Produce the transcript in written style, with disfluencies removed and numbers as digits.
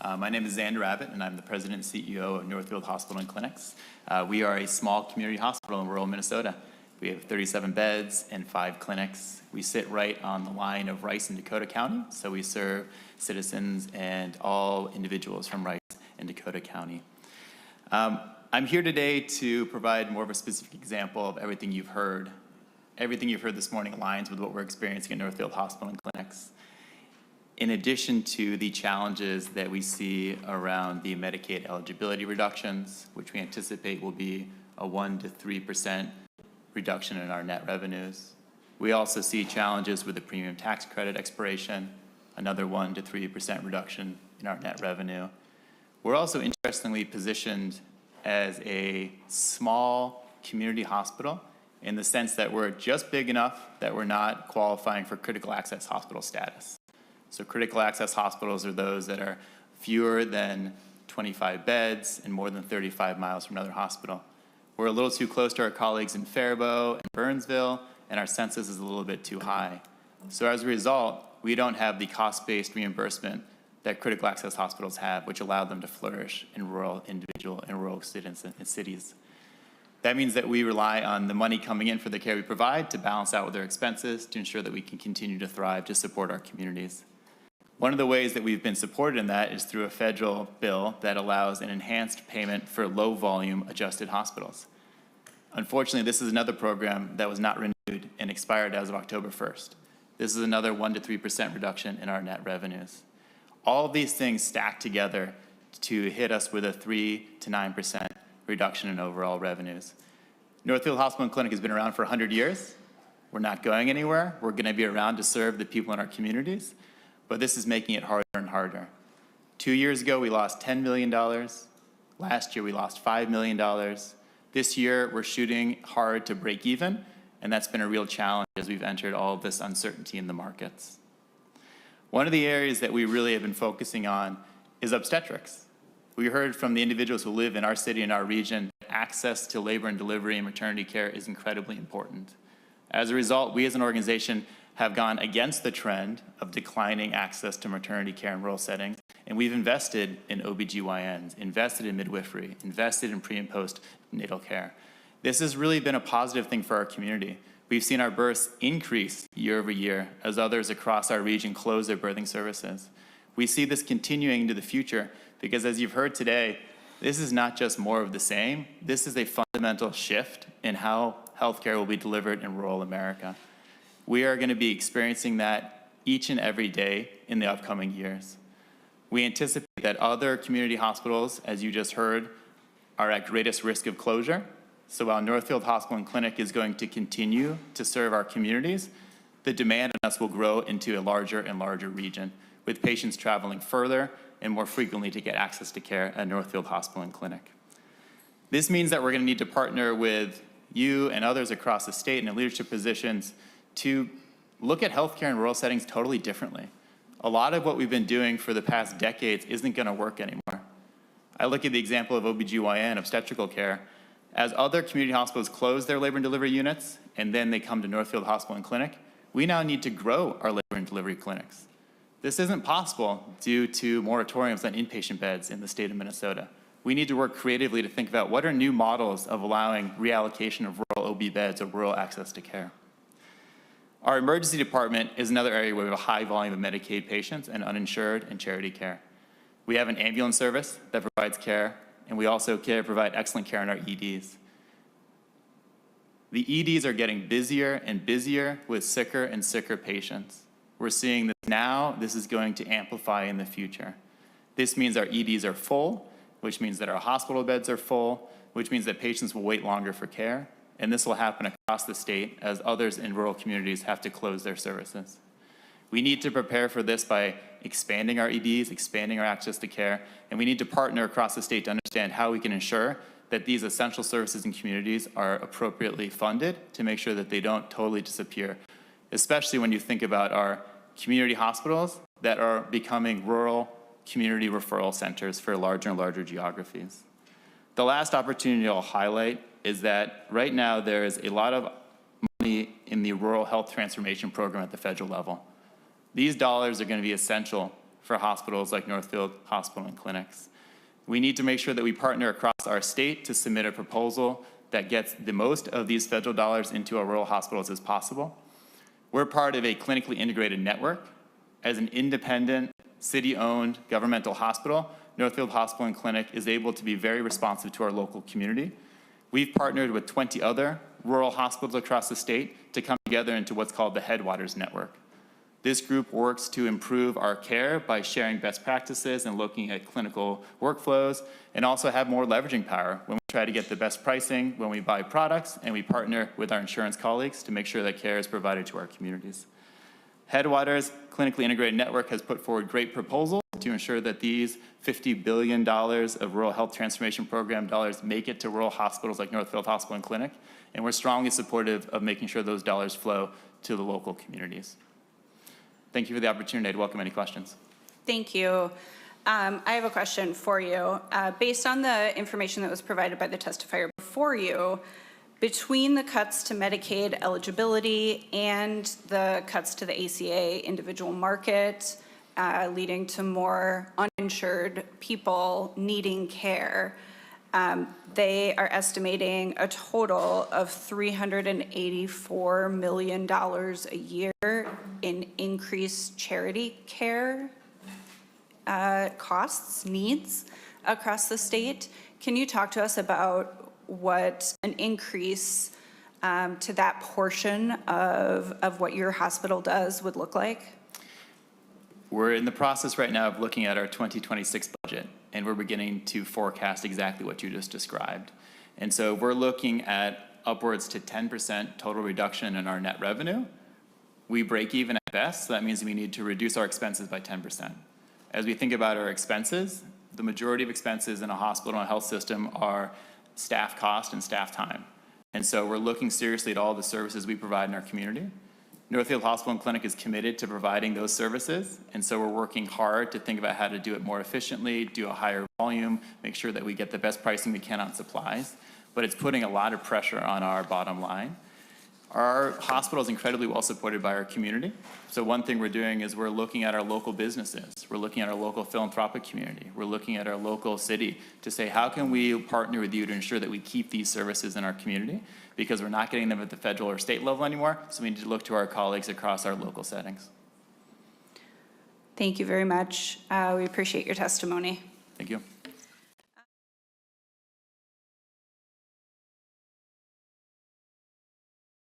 My name is Zander Abbott, and I'm the president and CEO of Northfield Hospital and Clinics. We are a small community hospital in rural Minnesota. We have 37 beds and 5 clinics. We sit right on the line of Rice and Dakota County, so we serve citizens and all individuals from Rice and Dakota County. I'm here today to provide more of a specific example of everything you've heard. Everything you've heard this morning aligns with what we're experiencing at Northfield Hospital and Clinics. In addition to the challenges that we see around the Medicaid eligibility reductions, which we anticipate will be a 1 to 3% reduction in our net revenues, we also see challenges with the premium tax credit expiration, another 1 to 3% reduction in our net revenue. We're also interestingly positioned as a small community hospital in the sense that we're just big enough that we're not qualifying for critical access hospital status. So critical access hospitals are those that are fewer than 25 beds and more than 35 miles from another hospital. We're a little too close to our colleagues in Faribault and Burnsville, and our census is a little bit too high. So as a result, we don't have the cost-based reimbursement that critical access hospitals have, which allow them to flourish in rural cities. That means that we rely on the money coming in for the care we provide to balance out with their expenses to ensure that we can continue to thrive to support our communities. One of the ways that we've been supported in that is through a federal bill that allows an enhanced payment for low-volume adjusted hospitals. Unfortunately, this is another program that was not renewed and expired as of October 1st. This is another 1 to 3% reduction in our net revenues. All of these things stack together to hit us with a 3 to 9% reduction in overall revenues. Northfield Hospital and Clinic has been around for 100 years. We're not going anywhere. We're going to be around to serve the people in our communities. But this is making it harder and harder. 2 years ago, we lost $10 million. Last year, we lost $5 million. This year, we're shooting hard to break even, and that's been a real challenge as we've entered all of this uncertainty in the markets. One of the areas that we really have been focusing on is obstetrics. We heard from the individuals who live in our city and our region that access to labor and delivery and maternity care is incredibly important. As a result, we as an organization have gone against the trend of declining access to maternity care in rural settings, and we've invested in OBGYNs, invested in midwifery, invested in pre and postnatal care. This has really been a positive thing for our community. We've seen our births increase year over year as others across our region close their birthing services. We see this continuing into the future because, as you've heard today, this is not just more of the same. This is a fundamental shift in how healthcare will be delivered in rural America. We are going to be experiencing that each and every day in the upcoming years. We anticipate that other community hospitals, as you just heard, are at greatest risk of closure. So while Northfield Hospital and Clinic is going to continue to serve our communities, the demand on us will grow into a larger and larger region, with patients traveling further and more frequently to get access to care at Northfield Hospital and Clinic. This means that we're going to need to partner with you and others across the state and in leadership positions to look at healthcare in rural settings totally differently. A lot of what we've been doing for the past decades isn't going to work anymore. I look at the example of OBGYN, obstetrical care. As other community hospitals close their labor and delivery units, and then they come to Northfield Hospital and Clinic, we now need to grow our labor and delivery clinics. This isn't possible due to moratoriums on inpatient beds in the state of Minnesota. We need to work creatively to think about what are new models of allowing reallocation of rural OB beds or rural access to care. Our emergency department is another area where we have a high volume of Medicaid patients and uninsured and charity care. We have an ambulance service that provides care, and we also provide excellent care in our EDs. The EDs are getting busier and busier with sicker and sicker patients. We're seeing this now. This is going to amplify in the future. This means our EDs are full, which means that our hospital beds are full, which means that patients will wait longer for care. And this will happen across the state as others in rural communities have to close their services. We need to prepare for this by expanding our EDs, expanding our access to care, and we need to partner across the state to understand how we can ensure that these essential services and communities are appropriately funded to make sure that they don't totally disappear, especially when you think about our community hospitals that are becoming rural community referral centers for larger and larger geographies. The last opportunity I'll highlight is that right now there is a lot of money in the Rural Health Transformation Program at the federal level. These dollars are going to be essential for hospitals like Northfield Hospital and clinics. We need to make sure that we partner across our state to submit a proposal that gets the most of these federal dollars into our rural hospitals as possible. We're part of a clinically integrated network. As an independent, city-owned governmental hospital, Northfield Hospital and Clinic is able to be very responsive to our local community. We've partnered with 20 other rural hospitals across the state to come together into what's called the Headwaters Network. This group works to improve our care by sharing best practices and looking at clinical workflows, and also have more leveraging power when we try to get the best pricing when we buy products, and we partner with our insurance colleagues to make sure that care is provided to our communities. Headwaters Clinically Integrated Network has put forward great proposals to ensure that these $50 billion of Rural Health Transformation Program dollars make it to rural hospitals like Northfield Hospital and Clinic, and we're strongly supportive of making sure those dollars flow to the local communities. Thank you for the opportunity. I'd welcome any questions. Thank you. I have a question for you. Based on the information that was provided by the testifier before you, between the cuts to Medicaid eligibility and the cuts to the ACA individual market, leading to more uninsured people needing care, they are estimating a total of $384 million a year in increased charity care costs, needs across the state. Can you talk to us about what an increase to that portion of what your hospital does would look like? We're in the process right now of looking at our 2026 budget, and we're beginning to forecast exactly what you just described. And so we're looking at upwards to 10% total reduction in our net revenue. We break even at best, so that means we need to reduce our expenses by 10%. As we think about our expenses, the majority of expenses in a hospital and health system are staff cost and staff time. And so we're looking seriously at all the services we provide in our community. Northfield Hospital and Clinic is committed to providing those services, and so we're working hard to think about how to do it more efficiently, do a higher volume, make sure that we get the best pricing we can on supplies, but it's putting a lot of pressure on our bottom line. Our hospital is incredibly well supported by our community. So one thing we're doing is we're looking at our local businesses. We're looking at our local philanthropic community. We're looking at our local city to say, how can we partner with you to ensure that we keep these services in our community? Because we're not getting them at the federal or state level anymore, so we need to look to our colleagues across our local settings. Thank you very much. We appreciate your testimony. Thank you.